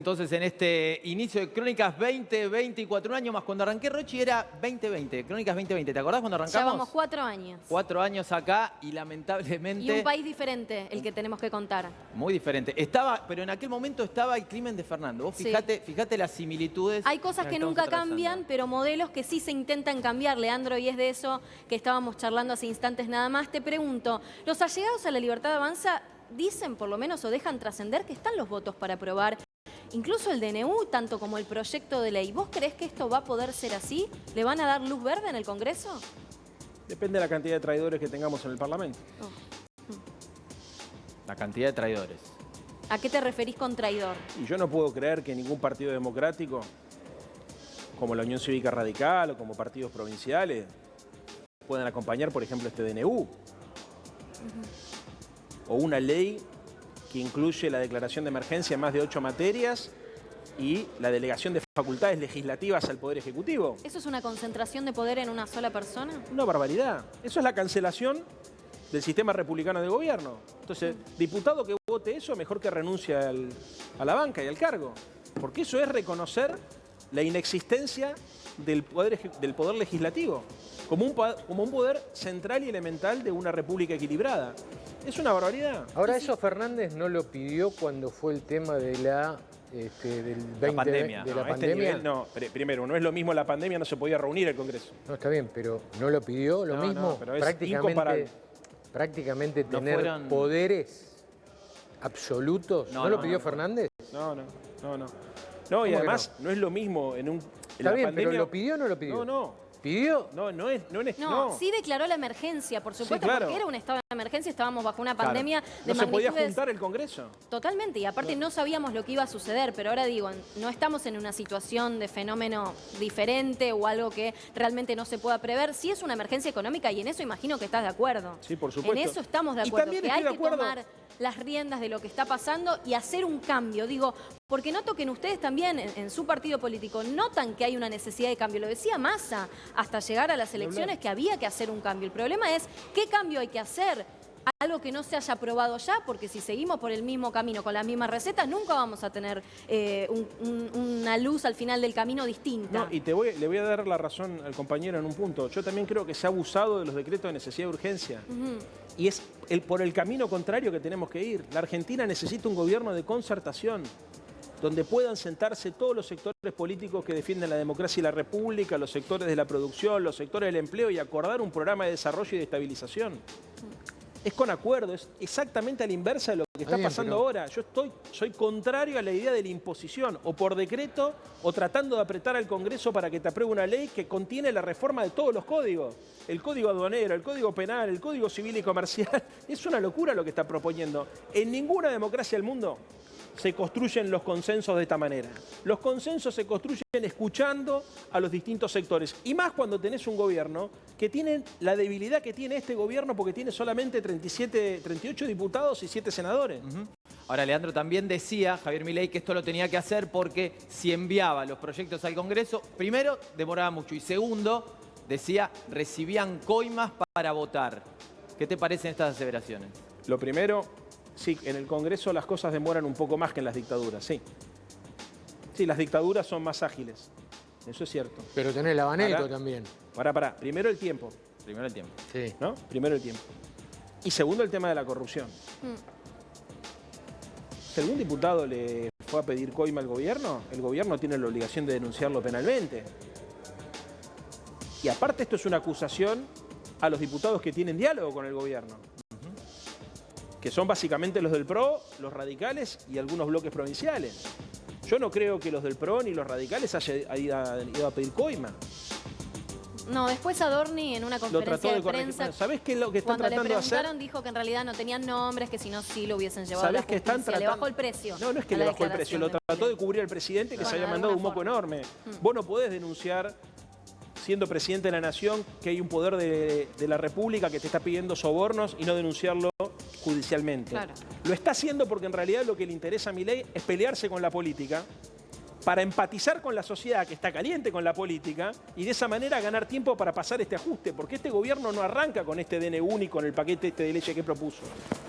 Entonces, en este inicio de Crónicas 2024, un año más. Cuando arranqué, Rochi, era 2020, Crónicas 2020. ¿Te acordás cuando arrancamos? Llevamos 4 años. 4 años acá y lamentablemente... Y un país diferente el que tenemos que contar. Muy diferente. Pero en aquel momento estaba el crimen de Fernando. Vos fíjate las similitudes. Hay cosas que nunca cambian, pero modelos que sí se intentan cambiar, Leandro, y es de eso que estábamos charlando hace instantes nada más. Te pregunto, ¿los allegados a la Libertad Avanza dicen por lo menos o dejan trascender que están los votos para aprobar incluso el DNU, tanto como el proyecto de ley? ¿Vos creés que esto va a poder ser así? ¿Le van a dar luz verde en el Congreso? Depende de la cantidad de traidores que tengamos en el Parlamento. La cantidad de traidores. ¿A qué te referís con traidor? Y yo no puedo creer que ningún partido democrático, como la Unión Cívica Radical o como partidos provinciales, puedan acompañar, por ejemplo, este DNU. O una ley que incluye la declaración de emergencia en más de 8 materias y la delegación de facultades legislativas al Poder Ejecutivo. ¿Eso es una concentración de poder en una sola persona? Una barbaridad. Eso es la cancelación del sistema republicano de gobierno. Entonces, diputado que vote eso, mejor que renuncie a la banca y al cargo. Porque eso es reconocer la inexistencia del poder legislativo como un poder central y elemental de una república equilibrada. Es una barbaridad. Ahora, eso Fernández no lo pidió cuando fue el tema de la pandemia. De la A pandemia. este nivel, no, primero, no es lo mismo la pandemia, no se podía reunir el Congreso. No, está bien, pero no lo pidió lo mismo. No, pero es incomparable. Prácticamente No tener fueron... poderes absolutos. ¿No lo pidió Fernández? No, y además no es lo mismo en Está la bien, pandemia... pero ¿lo pidió o no lo pidió? No. ¿Pidió? No, sí declaró la emergencia, por supuesto, claro. porque era un estado de emergencia, estábamos bajo una pandemia de No se podía magnitudes... juntar el Congreso. Totalmente, y aparte no sabíamos lo que iba a suceder, pero ahora digo, no estamos en una situación de fenómeno diferente o algo que realmente no se pueda prever. Sí es una emergencia económica y en eso imagino que estás de acuerdo. Sí, por supuesto. En eso estamos de Y acuerdo, también que estoy hay de que acuerdo. tomar las riendas de lo que está pasando y hacer un cambio. Digo, porque noto que en ustedes también, en su partido político, notan que hay una necesidad de cambio. Lo decía Massa, hasta llegar a las elecciones, que había que hacer un cambio. El problema es, ¿qué cambio hay que hacer? Algo que no se haya aprobado ya, porque si seguimos por el mismo camino, con las mismas recetas, nunca vamos a tener una luz al final del camino distinta. No, y le voy a dar la razón al compañero en un punto. Yo también creo que se ha abusado de los decretos de necesidad y urgencia. Y es por el camino contrario que tenemos que ir. La Argentina necesita un gobierno de concertación, donde puedan sentarse todos los sectores políticos que defienden la democracia y la república, los sectores de la producción, los sectores del empleo y acordar un programa de desarrollo y de estabilización. Es con acuerdo, es exactamente a la inversa de lo que está pasando ahora. Yo soy contrario a la idea de la imposición, o por decreto, o tratando de apretar al Congreso para que te apruebe una ley que contiene la reforma de todos los códigos. El Código Aduanero, el Código Penal, el Código Civil y Comercial. Es una locura lo que está proponiendo. En ninguna democracia del mundo se construyen los consensos de esta manera. Los consensos se construyen escuchando a los distintos sectores. Y más cuando tenés un gobierno que tiene la debilidad que tiene este gobierno porque tiene solamente 38 diputados y 7 senadores. Ahora, Leandro también decía, Javier Milei, que esto lo tenía que hacer porque si enviaba los proyectos al Congreso, primero, demoraba mucho. Y segundo, decía, recibían coimas para votar. ¿Qué te parecen estas aseveraciones? Lo primero... Sí, en el Congreso las cosas demoran un poco más que en las dictaduras, sí. Sí, las dictaduras son más ágiles, eso es cierto. Pero tenés el abaneco también. Pará. Primero el tiempo. Primero el tiempo. Sí. ¿No? Primero el tiempo. Y segundo el tema de la corrupción. Si algún diputado le fue a pedir coima al gobierno, el gobierno tiene la obligación de denunciarlo penalmente. Y aparte esto es una acusación a los diputados que tienen diálogo con el gobierno. Que son básicamente los del PRO, los radicales y algunos bloques provinciales. Yo no creo que los del PRO ni los radicales hayan ido a pedir coima. No, después Adorni en una conferencia de prensa, ¿sabés qué es lo que están tratando de hacer? Cuando le preguntaron dijo que en realidad no tenían nombres, que si no sí lo hubiesen llevado a la justicia. Le bajó el precio. No es que le bajó el precio, lo trató de cubrir al presidente que se había mandado un moco enorme. Vos no podés denunciar, siendo presidente de la nación, que hay un poder de la República que te está pidiendo sobornos y no denunciarlo judicialmente. Claro. Lo está haciendo porque en realidad lo que le interesa a Milei es pelearse con la política para empatizar con la sociedad que está caliente con la política y de esa manera ganar tiempo para pasar este ajuste, porque este gobierno no arranca con este DNU ni con el paquete este de leyes que propuso.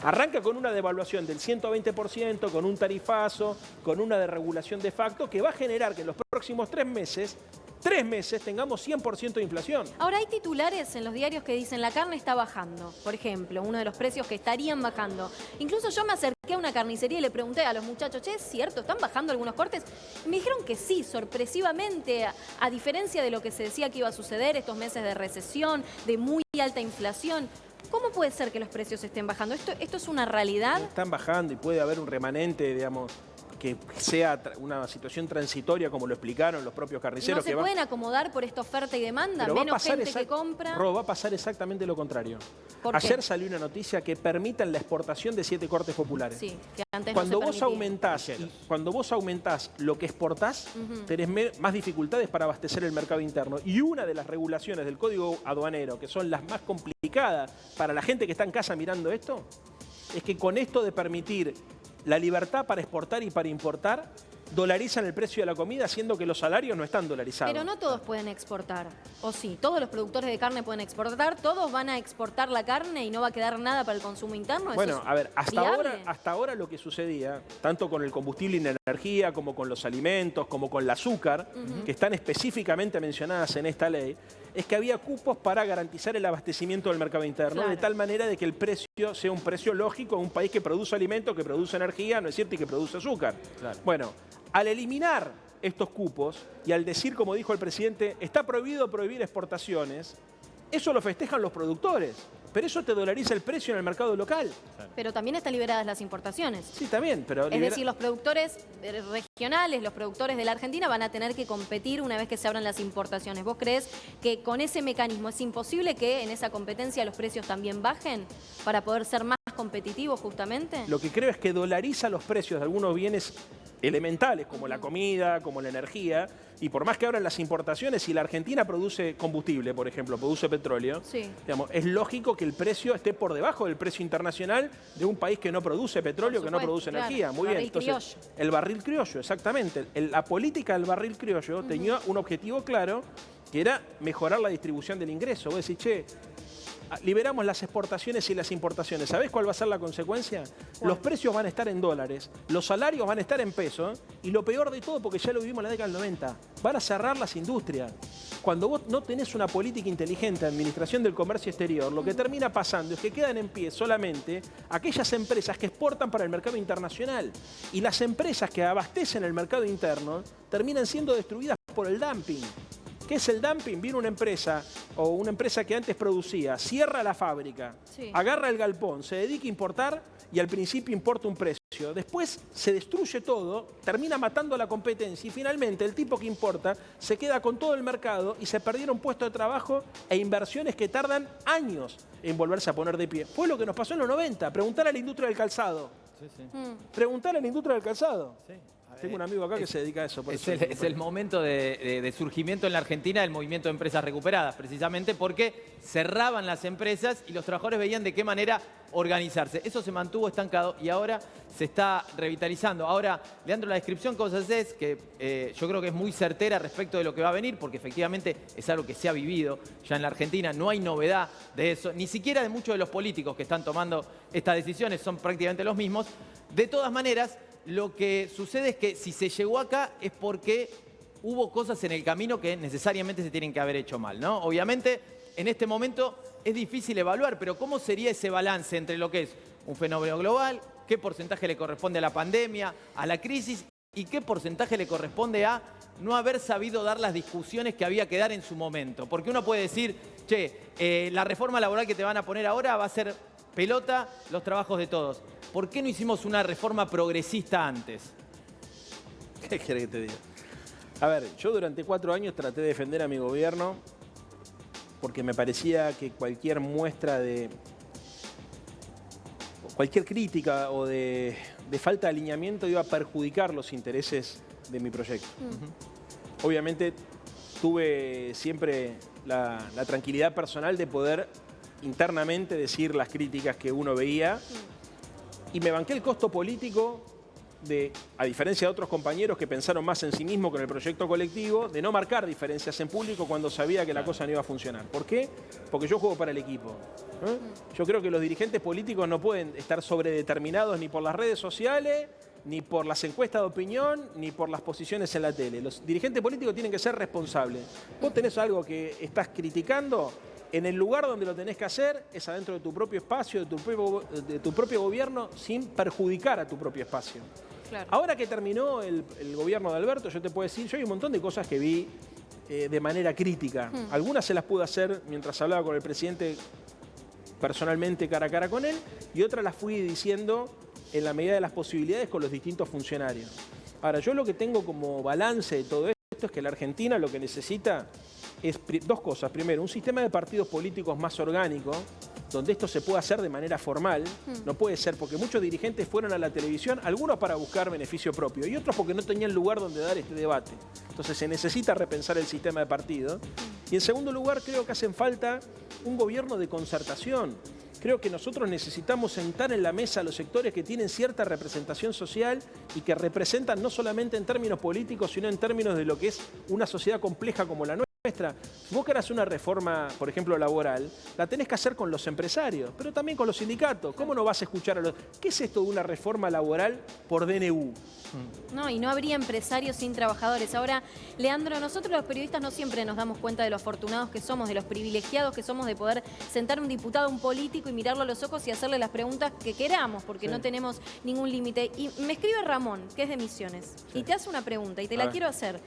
Arranca con una devaluación del 120%, con un tarifazo, con una deregulación de facto que va a generar que en los próximos 3 meses tengamos 100% de inflación. Ahora, hay titulares en los diarios que dicen la carne está bajando, por ejemplo, uno de los precios que estarían bajando. Incluso yo me acerqué a una carnicería y le pregunté a los muchachos, che, ¿es cierto? ¿Están bajando algunos cortes? Me dijeron que sí, sorpresivamente, a diferencia de lo que se decía que iba a suceder, estos meses de recesión, de muy alta inflación. ¿Cómo puede ser que los precios estén bajando? ¿Esto es una realidad? Están bajando y puede haber un remanente, digamos, que sea una situación transitoria, como lo explicaron los propios carniceros. ¿No se pueden acomodar por esta oferta y demanda? ¿Menos gente que compra? Va a pasar exactamente lo contrario. Ayer salió una noticia que permitan la exportación de 7 cortes populares. Sí, que antes cuando no se permitía. Cuando vos aumentás lo que exportás, tenés más dificultades para abastecer el mercado interno. Y una de las regulaciones del Código Aduanero, que son las más complicadas para la gente que está en casa mirando esto, es que con esto de permitir la libertad para exportar y para importar, dolarizan el precio de la comida, siendo que los salarios no están dolarizados. Pero no todos pueden exportar, ¿o sí? Todos los productores de carne pueden exportar, todos van a exportar la carne y no va a quedar nada para el consumo interno. Bueno, a ver, hasta ahora lo que sucedía, tanto con el combustible y la energía, como con los alimentos, como con el azúcar, que están específicamente mencionadas en esta ley, es que había cupos para garantizar el abastecimiento del mercado interno, de tal manera de que el precio sea un precio lógico en un país que produce alimentos, que produce energía, ¿no es cierto?, y que produce azúcar. Bueno, al eliminar estos cupos y al decir, como dijo el presidente, está prohibido prohibir exportaciones, eso lo festejan los productores, pero eso te dolariza el precio en el mercado local. Pero también están liberadas las importaciones. Sí, también, pero... Es decir, los productores regionales, los productores de la Argentina van a tener que competir una vez que se abran las importaciones. ¿Vos creés que con ese mecanismo es imposible que en esa competencia los precios también bajen para poder ser más competitivos justamente? Lo que creo es que dolariza los precios de algunos bienes elementales, como la comida, como la energía, y por más que abran las importaciones, si la Argentina produce combustible, por ejemplo, produce petróleo, digamos, es lógico que el precio esté por debajo del precio internacional de un país que no produce petróleo, que no produce energía. Muy bien, entonces, el barril criollo, exactamente. La política del barril criollo tenía un objetivo claro, que era mejorar la distribución del ingreso. Vos decís, che, liberamos las exportaciones y las importaciones. ¿Sabés cuál va a ser la consecuencia? Los precios van a estar en dólares, los salarios van a estar en pesos y lo peor de todo, porque ya lo vivimos en la década del 90, van a cerrar las industrias. Cuando vos no tenés una política inteligente de administración del comercio exterior, lo que termina pasando es que quedan en pie solamente aquellas empresas que exportan para el mercado internacional. Y las empresas que abastecen el mercado interno terminan siendo destruidas por el dumping. ¿Qué es el dumping? Viene una empresa o una empresa que antes producía, cierra la fábrica, agarra el galpón, se dedica a importar y al principio importa un precio. Después se destruye todo, termina matando a la competencia y finalmente el tipo que importa se queda con todo el mercado y se perdieron puestos de trabajo e inversiones que tardan años en volverse a poner de pie. Fue lo que nos pasó en los 90. Preguntar a la industria del calzado. Preguntar a la industria del calzado. Tengo un amigo acá que se dedica a eso. Es el momento de surgimiento en la Argentina del movimiento de empresas recuperadas, precisamente porque cerraban las empresas y los trabajadores veían de qué manera organizarse. Eso se mantuvo estancado y ahora se está revitalizando. Ahora, Leandro, la descripción que vos hacés, que yo creo que es muy certera respecto de lo que va a venir, porque efectivamente es algo que se ha vivido ya en la Argentina, no hay novedad de eso, ni siquiera de muchos de los políticos que están tomando estas decisiones, son prácticamente los mismos. De todas maneras, lo que sucede es que si se llegó acá es porque hubo cosas en el camino que necesariamente se tienen que haber hecho mal, ¿no? Obviamente, en este momento es difícil evaluar, pero ¿cómo sería ese balance entre lo que es un fenómeno global, qué porcentaje le corresponde a la pandemia, a la crisis, y qué porcentaje le corresponde a no haber sabido dar las discusiones que había que dar en su momento? Porque uno puede decir, che, la reforma laboral que te van a poner ahora va a ser pelota los trabajos de todos. ¿Por qué no hicimos una reforma progresista antes? ¿Qué querés que te diga? A ver, yo durante 4 años traté de defender a mi gobierno porque me parecía que cualquier muestra de... cualquier crítica o de falta de alineamiento iba a perjudicar los intereses de mi proyecto. Obviamente tuve siempre la tranquilidad personal de poder internamente decir las críticas que uno veía y me banqué el costo político de, a diferencia de otros compañeros que pensaron más en sí mismos que en el proyecto colectivo, de no marcar diferencias en público cuando sabía que la cosa no iba a funcionar. ¿Por qué? Porque yo juego para el equipo. Yo creo que los dirigentes políticos no pueden estar sobredeterminados ni por las redes sociales, ni por las encuestas de opinión, ni por las posiciones en la tele. Los dirigentes políticos tienen que ser responsables. Vos tenés algo que estás criticando, en el lugar donde lo tenés que hacer es adentro de tu propio espacio, de tu propio gobierno, sin perjudicar a tu propio espacio. Claro. Ahora que terminó el gobierno de Alberto, yo te puedo decir, yo hay un montón de cosas que vi de manera crítica. Algunas se las pude hacer mientras hablaba con el presidente personalmente cara a cara con él, y otras las fui diciendo en la medida de las posibilidades con los distintos funcionarios. Ahora, yo lo que tengo como balance de todo esto es que la Argentina lo que necesita es dos cosas. Primero, un sistema de partidos políticos más orgánico, donde esto se pueda hacer de manera formal. No puede ser, porque muchos dirigentes fueron a la televisión, algunos para buscar beneficio propio y otros porque no tenían lugar donde dar este debate. Entonces se necesita repensar el sistema de partido. Y en segundo lugar, creo que hacen falta un gobierno de concertación. Creo que nosotros necesitamos sentar en la mesa a los sectores que tienen cierta representación social y que representan no solamente en términos políticos, sino en términos de lo que es una sociedad compleja como la nuestra. Si vos querés una reforma, por ejemplo, laboral, la tenés que hacer con los empresarios, pero también con los sindicatos. ¿Cómo no vas a escuchar a los...? ¿Qué es esto de una reforma laboral por DNU? No, y no habría empresarios sin trabajadores. Ahora, Leandro, nosotros los periodistas no siempre nos damos cuenta de lo afortunados que somos, de los privilegiados que somos de poder sentar a un diputado, a un político y mirarlo a los ojos y hacerle las preguntas que queramos, porque no tenemos ningún límite. Y me escribe Ramón, que es de Misiones, y te hace una pregunta, y te la quiero hacer.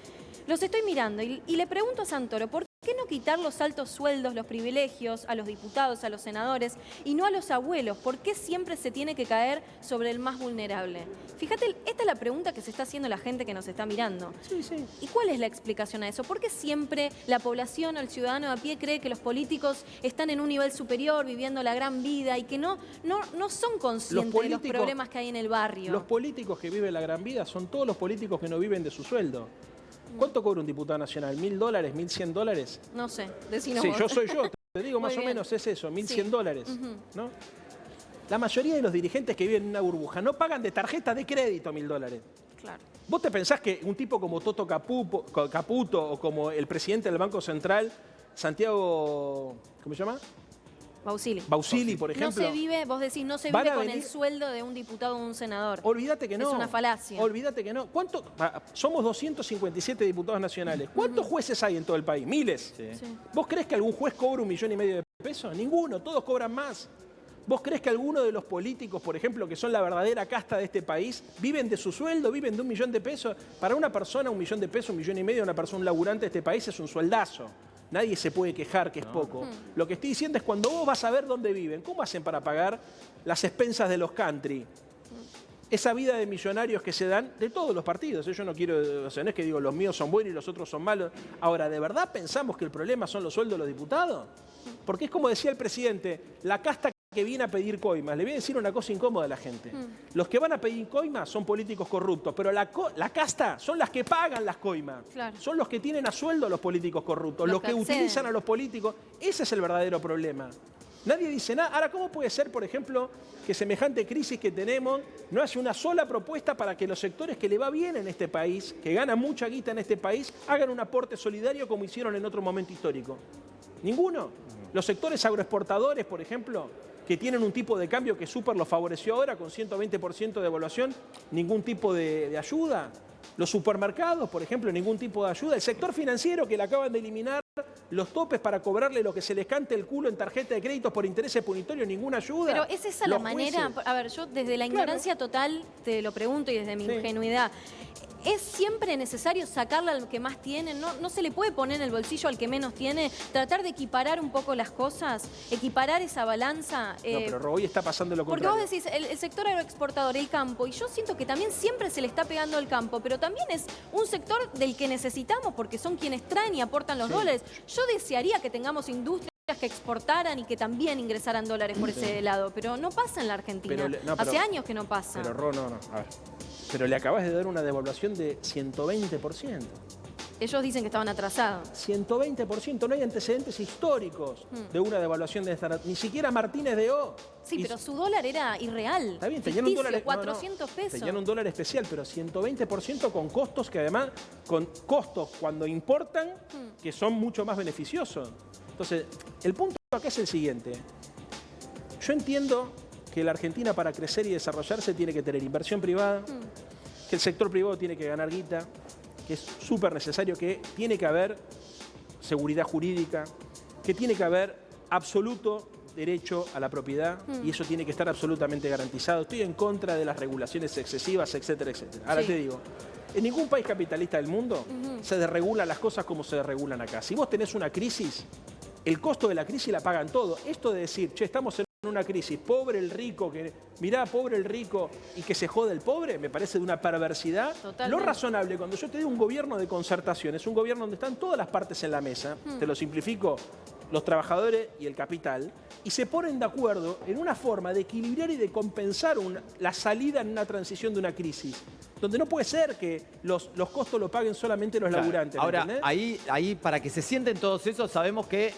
Los estoy mirando y le pregunto a Santoro, ¿por qué no quitar los altos sueldos, los privilegios a los diputados, a los senadores y no a los abuelos? ¿Por qué siempre se tiene que caer sobre el más vulnerable? Fíjate, esta es la pregunta que se está haciendo la gente que nos está mirando. Sí, sí. ¿Y cuál es la explicación a eso? ¿Por qué siempre la población o el ciudadano de a pie cree que los políticos están en un nivel superior, viviendo la gran vida y que no son conscientes de los problemas que hay en el barrio? Los políticos que viven la gran vida son todos los políticos que no viven de su sueldo. ¿Cuánto cobra un diputado nacional? ¿$1.000, $1.100? No sé, decinos Sí, vos. yo soy yo, te digo más o bien. menos es eso, $1.100, Sí. ¿no? La mayoría de los dirigentes que viven en una burbuja no pagan de tarjeta de crédito $1.000. Claro. ¿Vos te pensás que un tipo como Toto Caputo o como el presidente del Banco Central, Santiago, ¿cómo se llama? Bausili, por ejemplo. No se vive, vos decís, no se van vive a con venir- el sueldo de un diputado o un senador. Olvídate que no. Es una falacia. Olvídate que no. Somos 257 diputados nacionales. ¿Cuántos jueces hay en todo el país? Miles. Sí. ¿Vos crees que algún juez cobra $1,5 millones de pesos? Ninguno, todos cobran más. ¿Vos crees que alguno de los políticos, por ejemplo, que son la verdadera casta de este país, viven de su sueldo, viven de $1 millón de pesos? Para una persona, $1 millón de pesos, $1,5 millones, una persona, un laburante de este país es un sueldazo. Nadie se puede quejar que es poco. Lo que estoy diciendo es cuando vos vas a ver dónde viven, ¿cómo hacen para pagar las expensas de los country? Esa vida de millonarios que se dan de todos los partidos. Yo no quiero, o sea, no es que digo los míos son buenos y los otros son malos. Ahora, ¿de verdad pensamos que el problema son los sueldos de los diputados? Porque es como decía el presidente, la casta que viene a pedir coimas. Le voy a decir una cosa incómoda a la gente. Los que van a pedir coimas son políticos corruptos, pero la casta son las que pagan las coimas. Claro. Son los que tienen a sueldo a los políticos corruptos, los que acceden. utilizan a los políticos. Ese es el verdadero problema. Nadie dice nada. Ahora, ¿cómo puede ser, por ejemplo, que semejante crisis que tenemos no hace una sola propuesta para que los sectores que le va bien en este país, que ganan mucha guita en este país, hagan un aporte solidario como hicieron en otro momento histórico? Ninguno. Los sectores agroexportadores, por ejemplo, que tienen un tipo de cambio que súper los favoreció ahora con 120% de devaluación, ningún tipo de ayuda. Los supermercados, por ejemplo, ningún tipo de ayuda. El sector financiero, que le acaban de eliminar los topes para cobrarle lo que se les cante el culo en tarjeta de créditos por intereses punitorios, ninguna ayuda. Pero ¿es esa la manera? A ver, yo desde la ignorancia total te lo pregunto y desde mi ingenuidad. ¿Es siempre necesario sacarle al que más tiene? ¿No se le puede poner en el bolsillo al que menos tiene? ¿Tratar de equiparar un poco las cosas? ¿Equiparar esa balanza? No, pero hoy está pasando lo Porque contrario. vos decís, el sector agroexportador, el campo, y yo siento que también siempre se le está pegando al campo, pero también es un sector del que necesitamos porque son quienes traen y aportan los dólares. Yo desearía que tengamos industrias que exportaran y que también ingresaran dólares por ese lado, pero no pasa en la Argentina. Hace años que no pasa. Pero, no. A ver. Pero le acabas de dar una devaluación de 120%. Ellos dicen que estaban atrasados. 120%, no hay antecedentes históricos de una devaluación de esta, ni siquiera Martínez de O. Sí, pero su dólar era irreal. Está bien, tenían un dólar, 400 pesos. Tenían un dólar especial, pero 120% con costos que además, con costos cuando importan, que son mucho más beneficiosos. Entonces, el punto acá es el siguiente. Yo entiendo que la Argentina para crecer y desarrollarse tiene que tener inversión privada, que el sector privado tiene que ganar guita, que es súper necesario, que tiene que haber seguridad jurídica, que tiene que haber absoluto derecho a la propiedad y eso tiene que estar absolutamente garantizado. Estoy en contra de las regulaciones excesivas, etcétera, etcétera. Ahora te digo, en ningún país capitalista del mundo se desregulan las cosas como se desregulan acá. Si vos tenés una crisis, el costo de la crisis la pagan todo. Esto de decir, che, estamos en una crisis, pobre el rico, mirá, pobre el rico y que se jode el pobre, me parece de una perversidad. Totalmente. Lo razonable, cuando yo te digo un gobierno de concertación, es un gobierno donde están todas las partes en la mesa, te lo simplifico, los trabajadores y el capital, y se ponen de acuerdo en una forma de equilibrar y de compensar la salida en una transición de una crisis, donde no puede ser que los costos lo paguen solamente los laburantes. Ahora, ¿entendés? ahí, para que se sienten todos esos, sabemos que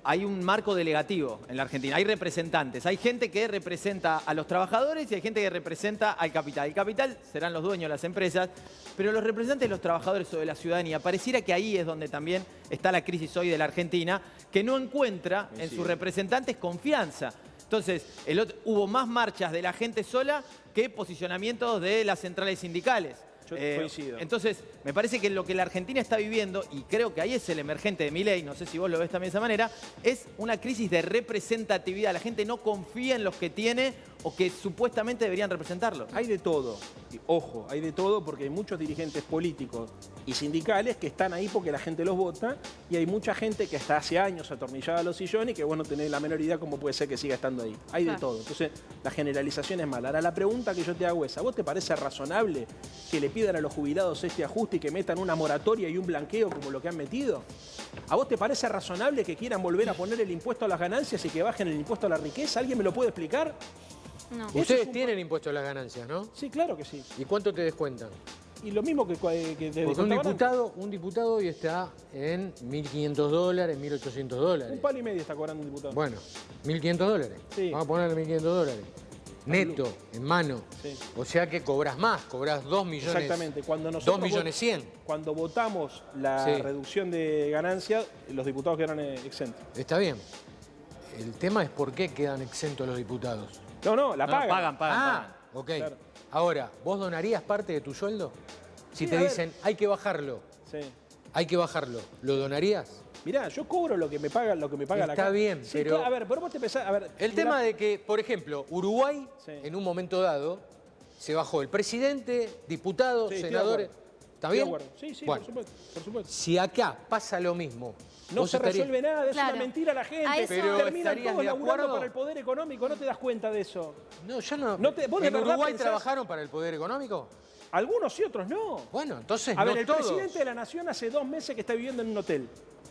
hay un marco delegativo en la Argentina. Hay representantes. Hay gente que representa a los trabajadores y hay gente que representa al capital. El capital serán los dueños de las empresas, pero los representantes de los trabajadores o de la ciudadanía, pareciera que ahí es donde también está la crisis hoy de la Argentina, que no encuentra en sus representantes confianza. Entonces, hubo más marchas de la gente sola que posicionamientos de las centrales sindicales. Yo coincido. Entonces, me parece que lo que la Argentina está viviendo, y creo que ahí es el emergente de Milei, no sé si vos lo ves también de esa manera, es una crisis de representatividad. La gente no confía en los que tiene o que supuestamente deberían representarlo. Hay de todo. Y, ojo, hay de todo porque hay muchos dirigentes políticos y sindicales que están ahí porque la gente los vota y hay mucha gente que está hace años atornillada a los sillones y que vos no tenés la menor idea cómo puede ser que siga estando ahí. Hay de todo. Entonces, la generalización es mala. Ahora, la pregunta que yo te hago es, ¿a vos te parece razonable que le pidan a los jubilados este ajuste y que metan una moratoria y un blanqueo como lo que han metido? ¿A vos te parece razonable que quieran volver a poner el impuesto a las ganancias y que bajen el impuesto a la riqueza? ¿Alguien me lo puede explicar? No. Ustedes tienen impuesto a las ganancias, ¿no? Sí, claro que sí. ¿Y cuánto te descuentan? Y lo mismo que Porque un diputado hoy está en $1.500, $1.800. un palo y medio está cobrando un diputado. Bueno, $1.500. Sí. Vamos a ponerle $1.500. Neto, en mano. Sí. O sea que cobras más, cobras 2 millones. Exactamente. Cuando nosotros 2.100.000. Cuando votamos la Sí. reducción de ganancias, los diputados quedaron exentos. Está bien. El tema es por qué quedan exentos los diputados. No, la pagan. Pagan. Ok. Claro. Ahora, ¿vos donarías parte de tu sueldo? Si Sí, te a ver. dicen, hay que bajarlo, Sí. hay que bajarlo, ¿lo donarías? Mirá, yo cobro lo que me paga la Está Cámara. bien, Sí, pero- claro, a ver, pero vos te pensás, a ver... El mirá, tema de que, por ejemplo, Uruguay, Sí. en un momento dado, se bajó el presidente, diputados, Sí, estoy de senadores. acuerdo. ¿Está Estoy de bien? acuerdo. Sí, Bueno, por supuesto. si acá pasa lo mismo, No vos se estarías- resuelve nada, es Claro. una mentira a la gente. A eso- Pero Terminan ¿estarías todos de laburando acuerdo? para el poder económico, no te das cuenta de eso. No, yo no. No te- vos de ¿En verdad Uruguay pensás- trabajaron para el poder económico? Algunos y otros no. Bueno, entonces A no ver, el todos. presidente de la Nación hace 2 meses que está viviendo en un hotel.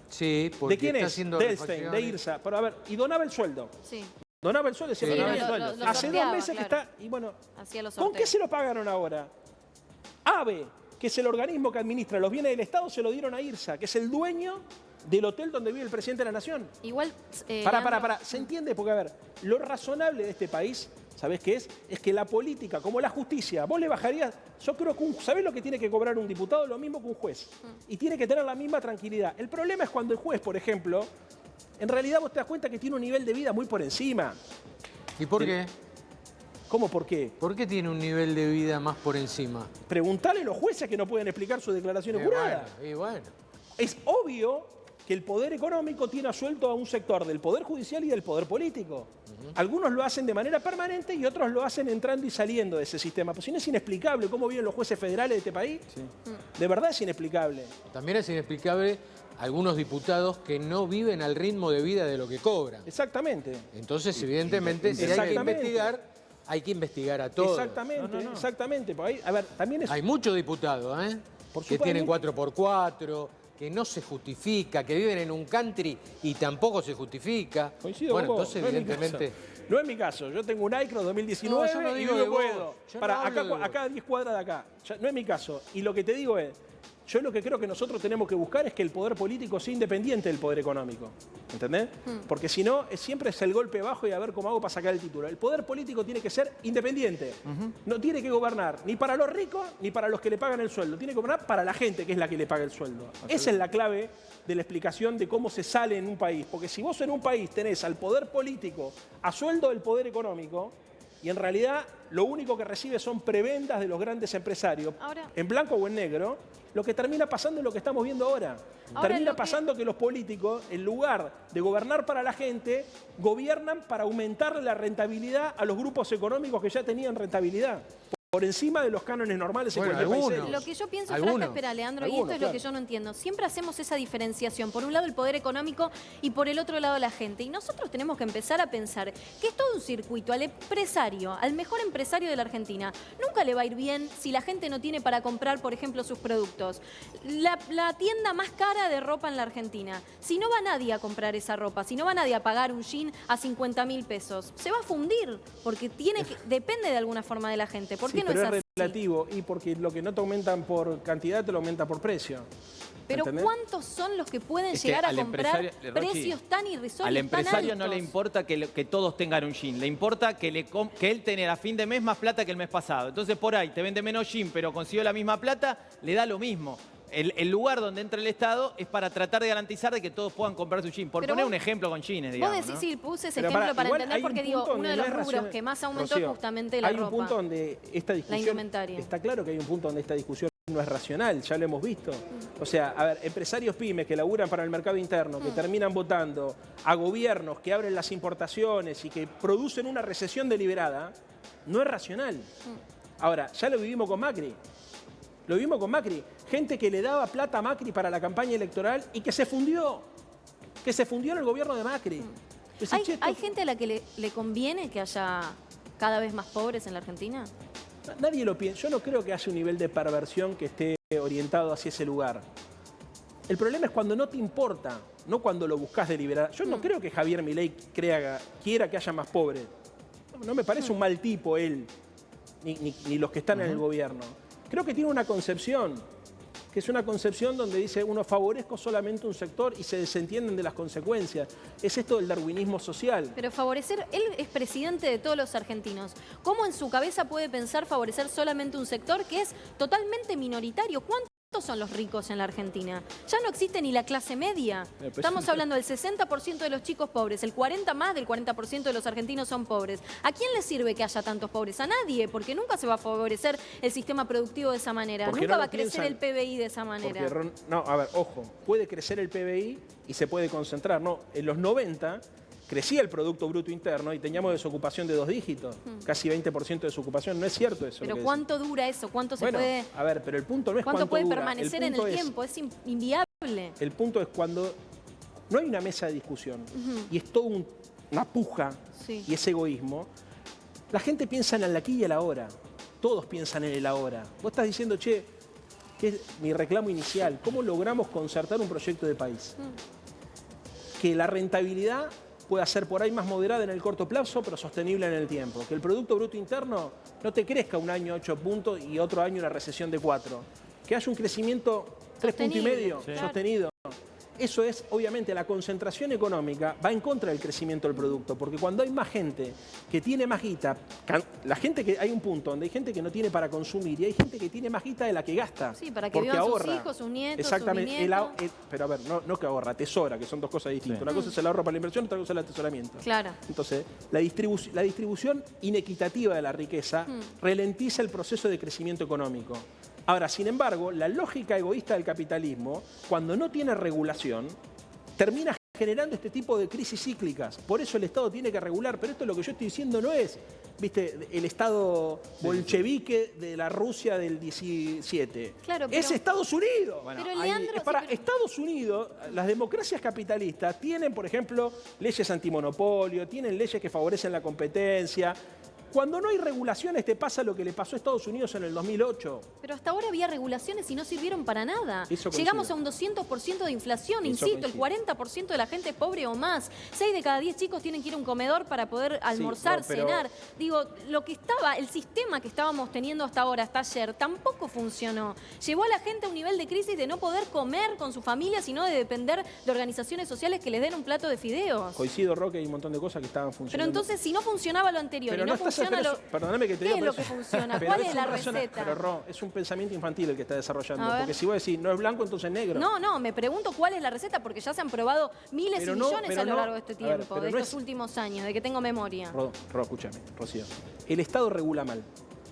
Sí, porque ¿De quién está es? haciendo Delstein, de refacciones. IRSA. Pero a ver, y donaba el sueldo. Sí, Donaba el sueldo, decía, Sí, donaba lo- el sueldo. lo Hace 2 sorteaba, meses que claro. está. Y bueno, hacía los ¿con qué sorteos. se lo pagaron ahora? AVE, que es el organismo que administra los bienes del Estado, se lo dieron a IRSA, que es el dueño del hotel donde vive el presidente de la Nación. Igual. Pará. Leandro, ¿Se entiende? Porque, a ver, lo razonable de este país, ¿sabés qué es? Es que la política, como la justicia, vos le bajarías. Yo creo que ¿sabés lo que tiene que cobrar un diputado? Lo mismo que un juez. Y tiene que tener la misma tranquilidad. El problema es cuando el juez, por ejemplo, en realidad vos te das cuenta que tiene un nivel de vida muy por encima. ¿Y por qué? ¿Cómo por qué? ¿Por qué tiene un nivel de vida más por encima? Preguntale a los jueces que no pueden explicar sus declaraciones juradas. Bueno. Es obvio que el poder económico tiene asuelto a un sector del poder judicial y del poder político. Algunos lo hacen de manera permanente y otros lo hacen entrando y saliendo de ese sistema. Pues si no es inexplicable cómo viven los jueces federales de este país. De verdad es inexplicable. También es inexplicable algunos diputados que no viven al ritmo de vida de lo que cobran. Exactamente. Entonces, evidentemente, si hay que Exactamente. investigar a todos. Exactamente. Pues ahí, a ver, también es... Hay muchos diputados, Por que supuesto. tienen 4x4, que no se justifica, que viven en un country y tampoco se justifica. Coincido Bueno, con vos, entonces, no es mi evidentemente... caso. No es mi caso. Yo tengo un iCross 2019 No, yo no y digo no de vos. puedo. Yo Para, no hablo de vos. acá a 10 cuadras de acá. No es mi caso. Y lo que te digo es, Yo lo que creo que nosotros tenemos que buscar es que el poder político sea independiente del poder económico. ¿Entendés? Porque si no, siempre es el golpe bajo y a ver cómo hago para sacar el título. El poder político tiene que ser independiente. No tiene que gobernar ni para los ricos ni para los que le pagan el sueldo. Tiene que gobernar para la gente que es la que le paga el sueldo. Esa es la clave de la explicación de cómo se sale en un país. Porque si vos en un país tenés al poder político a sueldo del poder económico, y en realidad lo único que recibe son prebendas de los grandes empresarios, Ahora, en blanco o en negro, lo que termina pasando es lo que estamos viendo ahora. Termina pasando que los políticos, en lugar de gobernar para la gente, gobiernan para aumentarle la rentabilidad a los grupos económicos que ya tenían rentabilidad, por encima de los cánones normales en cualquier país serio. lo que yo pienso, Franca, espera, Leandro, y esto es lo que yo no entiendo. Siempre hacemos esa diferenciación. Por un lado el poder económico y por el otro lado la gente. Y nosotros tenemos que empezar a pensar que es todo un circuito. Al empresario, al mejor empresario de la Argentina, nunca le va a ir bien si la gente no tiene para comprar, por ejemplo, sus productos. La tienda más cara de ropa en la Argentina. Si no va nadie a comprar esa ropa, si no va nadie a pagar un jean a 50.000 pesos, se va a fundir porque depende de alguna forma de la gente. ¿Por qué no pero es así? relativo, y porque lo que no te aumentan por cantidad te lo aumenta por precio. Pero ¿entendés? ¿cuántos son los que pueden Es que llegar a al comprar empresario, precios tan irrisorios, al empresario tan no le altos? importa que todos tengan un jean, le importa que él tenga a fin de mes más plata que el mes pasado. Entonces por ahí te vende menos jean, pero consiguió la misma plata, le da lo mismo. El lugar donde entra el Estado es para tratar de garantizar de que todos puedan comprar su jean. Por Pero poner vos- un ejemplo con jeans, digamos. Vos decís, ¿no? sí, puse ese Pero ejemplo para igual entender hay porque un digo, punto uno donde de no los es rubros racional. que más aumentó Rocío, es justamente la hay ropa. un punto donde esta discusión, indumentaria. está claro que hay un punto donde esta discusión no es racional, ya lo hemos visto. O sea, a ver, empresarios pymes que laburan para el mercado interno, que terminan votando a gobiernos que abren las importaciones y que producen una recesión deliberada, no es racional. Ahora, ya lo vivimos con Macri. Lo vimos con Macri. Gente que le daba plata a Macri para la campaña electoral y que se fundió. Que se fundió en el gobierno de Macri. Decís, "Che, ¿Hay esto- gente a la que le conviene que haya cada vez más pobres en la Argentina? Nadie lo piensa. Yo no creo que haya un nivel de perversión que esté orientado hacia ese lugar. El problema es cuando no te importa, no cuando lo buscas deliberar. Yo no creo que Javier Milei quiera que haya más pobres. No me parece un mal tipo él, ni los que están en el gobierno. Creo que tiene una concepción, que es una concepción donde dice uno favorezco solamente un sector y se desentienden de las consecuencias. Es esto del darwinismo social. Pero favorecer, él es presidente de todos los argentinos. ¿Cómo en su cabeza puede pensar favorecer solamente un sector que es totalmente minoritario? ¿Cuántos son los ricos en la Argentina? Ya no existe ni la clase media. Pues Estamos hablando del 60% de los chicos pobres, más del 40% de los argentinos son pobres. ¿A quién le sirve que haya tantos pobres? A nadie, porque nunca se va a favorecer el sistema productivo de esa manera. Porque Nunca no va lo a crecer piensan. el PBI de esa manera. No, a ver, ojo, puede crecer el PBI y se puede concentrar. No, en los 90 crecía el Producto Bruto Interno y teníamos desocupación de 2 dígitos, casi 20% de desocupación. No es cierto eso. Pero lo que ¿cuánto dura eso? ¿Cuánto se decís. puede, Bueno, a ver, pero el punto no es cuánto cuánto puede dura. permanecer en punto el es- tiempo? Es inviable. El punto es cuando no hay una mesa de discusión y es todo una puja Sí. y es egoísmo, la gente piensa en el aquí y el ahora. Todos piensan en el ahora. Vos estás diciendo, che, que es mi reclamo inicial, ¿cómo logramos concertar un proyecto de país? Que la rentabilidad pueda ser por ahí más moderada en el corto plazo, pero sostenible en el tiempo. Que el Producto Bruto Interno no te crezca un año 8 puntos y otro año una recesión de 4. Que haya un crecimiento 3,5 Sostenible, puntos claro. sostenido. Eso es, obviamente, la concentración económica va en contra del crecimiento del producto, porque cuando hay más gente que tiene más guita, la gente que hay un punto donde hay gente que no tiene para consumir y hay gente que tiene más guita de la que gasta. Sí, para que porque vivan sus ahorra. hijos, sus nietos, Exactamente. sus bisnietos. Pero a ver, no que ahorra, atesora, que son dos cosas distintas. Sí. Una cosa es el ahorro para la inversión, otra cosa es el atesoramiento. Claro. Entonces, la distribución inequitativa de la riqueza ralentiza el proceso de crecimiento económico. Ahora, sin embargo, la lógica egoísta del capitalismo, cuando no tiene regulación, termina generando este tipo de crisis cíclicas. Por eso el Estado tiene que regular, pero esto lo que yo estoy diciendo no es, viste, el Estado bolchevique de la Rusia del 17. Claro, Es pero- Estados Unidos. Bueno, Pero Leandro, Para sí, pero- Estados Unidos, las democracias capitalistas tienen, por ejemplo, leyes antimonopolio, tienen leyes que favorecen la competencia. Cuando no hay regulaciones te pasa lo que le pasó a Estados Unidos en el 2008. Pero hasta ahora había regulaciones y no sirvieron para nada. Eso coincido. Llegamos a un 200% de inflación, Eso insisto, coincido. el 40% de la gente es pobre o más. 6 de cada 10 chicos tienen que ir a un comedor para poder almorzar, no, pero- cenar. Digo, el sistema que estábamos teniendo hasta ahora, hasta ayer, tampoco funcionó. Llevó a la gente a un nivel de crisis de no poder comer con su familia, sino de depender de organizaciones sociales que les den un plato de fideos. Coincido, Roque, hay un montón de cosas que estaban Pero funcionando. entonces, si no funcionaba lo anterior Pero y no estás- funciona pero lo... eso- perdóname que te ¿Qué diga, es pero lo que eso- funciona? pero ¿Cuál es es la un receta? Pero, Ro, es un pensamiento infantil el que está desarrollando. A ver. Porque si vos decís, no es blanco, entonces es negro. No, me pregunto cuál es la receta, porque ya se han probado miles Pero y no, millones pero a lo no. largo de este A ver, tiempo, pero de no estos es- últimos años, de que tengo memoria. Ro, escúchame, Rocío. El Estado regula mal.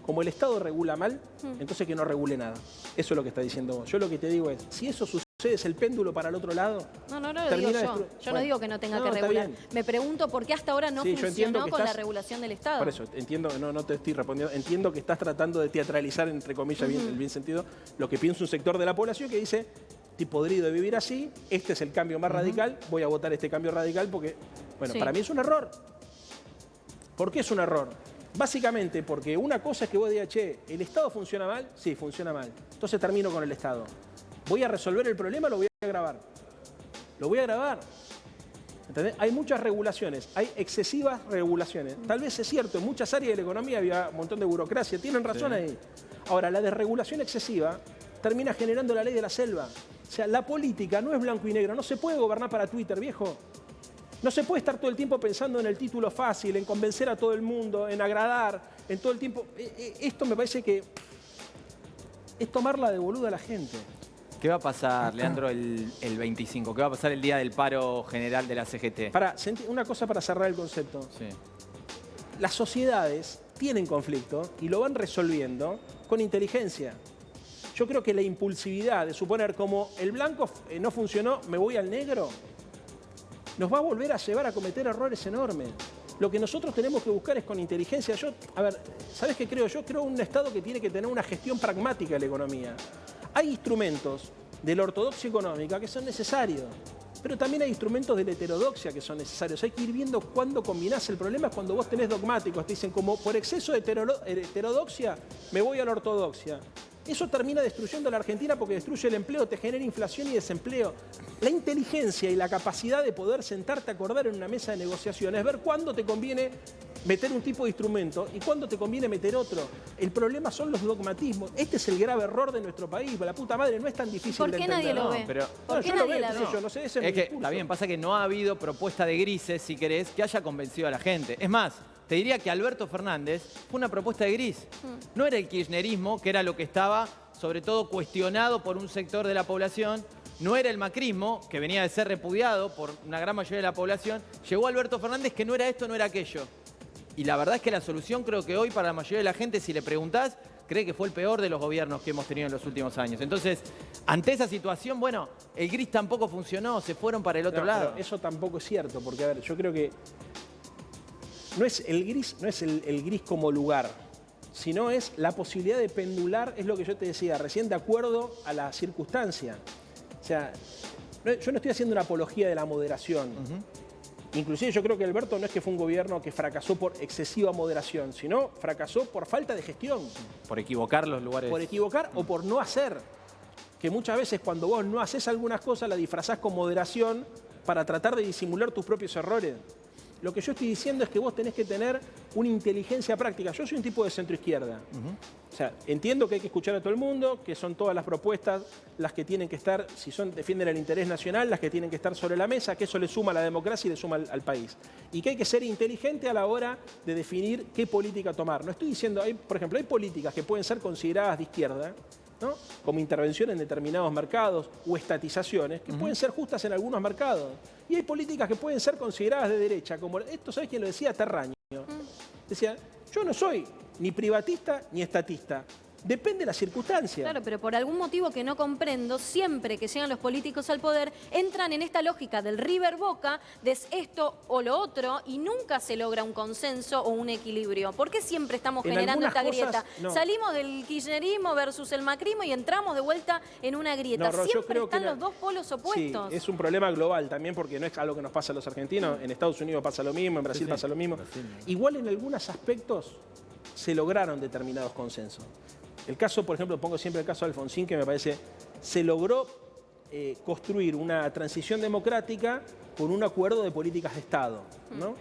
Como el Estado regula mal, entonces que no regule nada. Eso es lo que está diciendo vos. Yo lo que te digo es, si eso sucede, es el péndulo para el otro lado. No lo digo termina yo. destru- Yo no Bueno, digo que no tenga no, que está regular. bien. Me pregunto por qué hasta ahora no Sí, yo entiendo funcionó que con la estás- regulación del Estado. Por eso, entiendo, no te estoy respondiendo, entiendo que estás tratando de teatralizar, entre comillas, bien, el bien sentido, lo que piensa un sector de la población que dice, estoy podrido de vivir así, este es el cambio más radical, voy a votar este cambio radical porque, bueno, Sí. para mí es un error. ¿Por qué es un error? Básicamente porque una cosa es que vos digas, che, ¿el Estado funciona mal? Sí, funciona mal. Entonces termino con el Estado. ¿Voy a resolver el problema o lo voy a agravar? Lo voy a agravar. ¿Entendés? Hay muchas regulaciones, hay excesivas regulaciones. Tal vez es cierto, en muchas áreas de la economía había un montón de burocracia, tienen razón ahí. Ahora, la desregulación excesiva termina generando la ley de la selva. O sea, la política no es blanco y negro, no se puede gobernar para Twitter, viejo. No se puede estar todo el tiempo pensando en el título fácil, en convencer a todo el mundo, en agradar, en todo el tiempo. Esto me parece que es tomarla de boluda a la gente. ¿Qué va a pasar, Leandro, el 25? ¿Qué va a pasar el día del paro general de la CGT? Una cosa para cerrar el concepto. Sí. Las sociedades tienen conflicto y lo van resolviendo con inteligencia. Yo creo que la impulsividad de suponer como el blanco no funcionó, me voy al negro, nos va a volver a llevar a cometer errores enormes. Lo que nosotros tenemos que buscar es con inteligencia. ¿Sabes qué creo? Yo creo un Estado que tiene que tener una gestión pragmática de la economía. Hay instrumentos de la ortodoxia económica que son necesarios, pero también hay instrumentos de la heterodoxia que son necesarios. Hay que ir viendo cuándo combinás. El problema es cuando vos tenés dogmáticos. Te dicen, como por exceso de heterodoxia, me voy a la ortodoxia. Eso termina destruyendo a la Argentina porque destruye el empleo, te genera inflación y desempleo. La inteligencia y la capacidad de poder sentarte a acordar en una mesa de negociaciones, ver cuándo te conviene meter un tipo de instrumento y cuándo te conviene meter otro. El problema son los dogmatismos. Este es el grave error de nuestro país. La puta madre, no es tan difícil ¿Por de qué entender. nadie lo No, ve? pero- ¿Por qué yo lo nadie veo, la qué ve? sé yo, no sé, ese es mi Es que, discurso. está bien, pasa que no ha habido propuesta de grises, si querés, que haya convencido a la gente. Es más, te diría que Alberto Fernández fue una propuesta de gris. No era el kirchnerismo, que era lo que estaba, sobre todo, cuestionado por un sector de la población. No era el macrismo, que venía de ser repudiado por una gran mayoría de la población. Llegó Alberto Fernández, que no era esto, no era aquello. Y la verdad es que la solución creo que hoy para la mayoría de la gente, si le preguntás, cree que fue el peor de los gobiernos que hemos tenido en los últimos años. Entonces, ante esa situación, bueno, el gris tampoco funcionó, se fueron para el otro No, lado. pero eso tampoco es cierto, porque a ver, yo creo que no es el gris, no es el gris como lugar, sino es la posibilidad de pendular, es lo que yo te decía recién, de acuerdo a la circunstancia. O sea, yo no estoy haciendo una apología de la moderación. Inclusive yo creo que Alberto no es que fue un gobierno que fracasó por excesiva moderación, sino fracasó por falta de gestión, Por equivocar los lugares. por equivocar o por no hacer. Que muchas veces cuando vos no haces algunas cosas la disfrazás con moderación para tratar de disimular tus propios errores. Lo que yo estoy diciendo es que vos tenés que tener una inteligencia práctica. Yo soy un tipo de centroizquierda. O sea, entiendo que hay que escuchar a todo el mundo, que son todas las propuestas las que tienen que estar, si defienden el interés nacional, las que tienen que estar sobre la mesa, que eso le suma a la democracia y le suma al país. Y que hay que ser inteligente a la hora de definir qué política tomar. No estoy diciendo, por ejemplo, hay políticas que pueden ser consideradas de izquierda, ¿no? Como intervención en determinados mercados o estatizaciones, que pueden ser justas en algunos mercados. Y hay políticas que pueden ser consideradas de derecha, como esto, ¿sabes quién lo decía? Terraño. Decía, yo no soy ni privatista ni estatista. Depende de la circunstancia. Claro, pero por algún motivo que no comprendo, siempre que llegan los políticos al poder, entran en esta lógica del River Boca, de esto o lo otro, y nunca se logra un consenso o un equilibrio. ¿Por qué siempre estamos En generando esta algunas grieta? cosas, no. Salimos del kirchnerismo versus el macrismo y entramos de vuelta en una grieta. No, Ro, yo Siempre creo que están los dos polos opuestos. Sí, es un problema global también porque no es algo que nos pasa a los argentinos. En Estados Unidos pasa lo mismo, en Brasil pasa lo mismo. Igual en algunos aspectos se lograron determinados consensos. El caso, por ejemplo, pongo siempre el caso de Alfonsín, que me parece, se logró construir una transición democrática con un acuerdo de políticas de Estado, ¿no?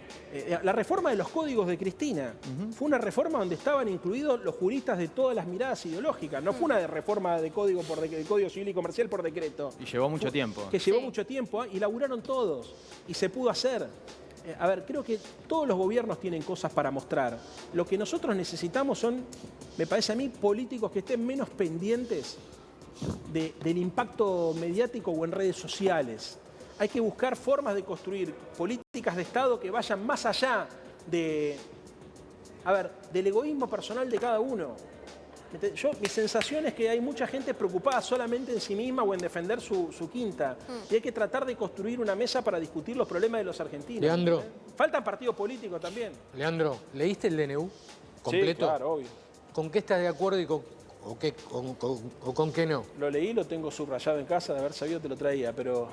La reforma de los códigos de Cristina fue una reforma donde estaban incluidos los juristas de todas las miradas ideológicas, no fue una reforma de código, de código civil y comercial por decreto. Y llevó mucho tiempo. Que llevó mucho tiempo y laburaron todos y se pudo hacer. A ver, creo que todos los gobiernos tienen cosas para mostrar. Lo que nosotros necesitamos son, me parece a mí, políticos que estén menos pendientes del impacto mediático o en redes sociales. Hay que buscar formas de construir políticas de Estado que vayan más allá del egoísmo personal de cada uno. Mi sensación es que hay mucha gente preocupada solamente en sí misma o en defender su quinta. Y hay que tratar de construir una mesa para discutir los problemas de los argentinos. Leandro. Faltan partidos políticos también. Leandro, ¿leíste el DNU completo? Sí, claro, obvio. ¿Con qué estás de acuerdo y con qué no? Lo leí, lo tengo subrayado en casa, de haber sabido te lo traía, pero...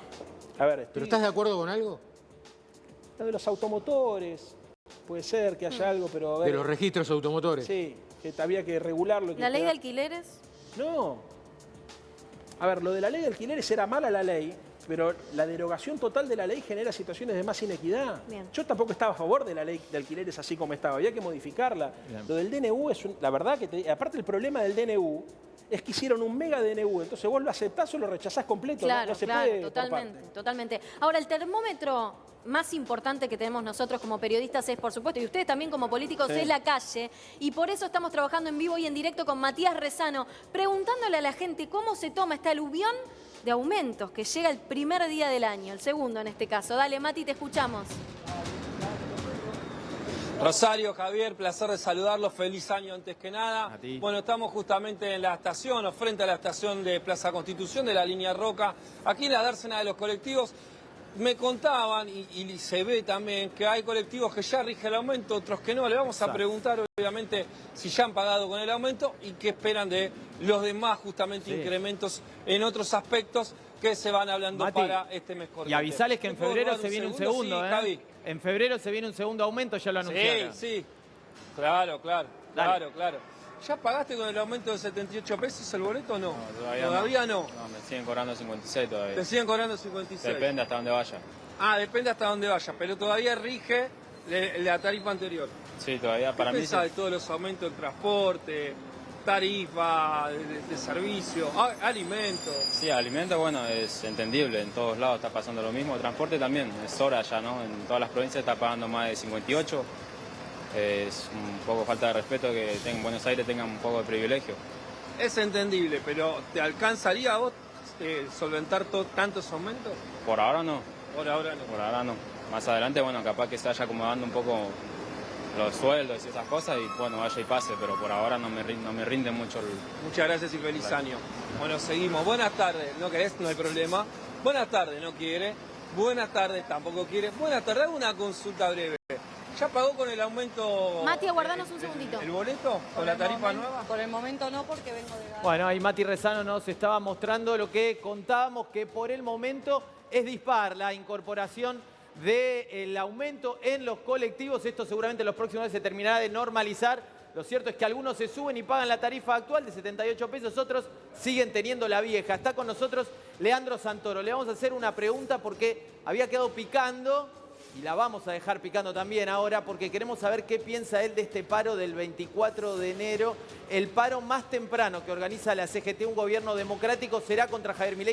A ver, ¿Pero estás de acuerdo con algo? Lo de los automotores, puede ser que haya algo, pero... A ver, ¿De los registros automotores? Sí, que había que regularlo. ¿La ley de alquileres? No. A ver, lo de la ley de alquileres era mala la ley, pero la derogación total de la ley genera situaciones de más inequidad. Bien. Yo tampoco estaba a favor de la ley de alquileres así como estaba, había que modificarla. Bien. Lo del DNU es la verdad que, aparte el problema del DNU es que hicieron un mega DNU, entonces vos lo aceptás o lo rechazás completo. Claro, no se claro, puede totalmente. Ahora, el termómetro más importante que tenemos nosotros como periodistas es, por supuesto, y ustedes también como políticos, es la calle. Y por eso estamos trabajando en vivo y en directo con Matías Rezano, preguntándole a la gente cómo se toma este aluvión de aumentos que llega el primer día del año, el segundo en este caso. Dale, Mati, te escuchamos. Rosario, Javier, placer de saludarlos, feliz año antes que nada. Bueno, estamos justamente en la estación, o frente a la estación de Plaza Constitución de la línea Roca, aquí en la dársena de los colectivos. Me contaban, y se ve también, que hay colectivos que ya rige el aumento, otros que no. Le vamos a preguntar, obviamente, si ya han pagado con el aumento y qué esperan de los demás, justamente, incrementos en otros aspectos que se van hablando, Mati, para este mes corriente. Y avisales que en febrero se viene un segundo, sí, ¿eh? Javi. En febrero se viene un segundo aumento, ya lo anunciaron. Sí. Claro. ¿Ya pagaste con el aumento de 78 pesos el boleto o no? No, todavía no. No, me siguen cobrando 56 todavía. ¿Te siguen cobrando 56? Depende hasta dónde vaya. Ah, depende hasta dónde vaya, pero todavía rige la tarifa anterior. Sí, pensás para mí. De todos los aumentos del transporte, tarifa, de servicio, alimentos? Sí, alimentos, bueno, es entendible, en todos lados está pasando lo mismo. Transporte también, es hora ya, ¿no? En todas las provincias está pagando más de 58. Es un poco falta de respeto que en Buenos Aires tengan un poco de privilegio. Es entendible, pero ¿te alcanzaría a vos solventar tantos aumentos? Por ahora no. Por ahora no. Por ahora no. Más adelante, bueno, capaz que se vaya acomodando un poco los sueldos y esas cosas y bueno, vaya y pase, pero por ahora no me rinde mucho el... Muchas gracias y feliz año. Bueno, seguimos. Buenas tardes. ¿No querés? No hay problema. Buenas tardes, no quiere. Buenas tardes, tampoco quiere. Buenas tardes, hago una consulta breve. ¿Ya pagó con el aumento? Mati, aguardanos un segundito. ¿El boleto? ¿Con la tarifa nueva? Por el momento no, porque vengo de... Bueno, ahí Mati Rezano nos estaba mostrando lo que contábamos, que por el momento es dispar la incorporación del aumento en los colectivos. Esto seguramente en los próximos meses se terminará de normalizar. Lo cierto es que algunos se suben y pagan la tarifa actual de 78 pesos, otros siguen teniendo la vieja. Está con nosotros Leandro Santoro. Le vamos a hacer una pregunta porque había quedado picando y la vamos a dejar picando también ahora porque queremos saber qué piensa él de este paro del 24 de enero. El paro más temprano que organiza la CGT, un gobierno democrático, será contra Javier Milei.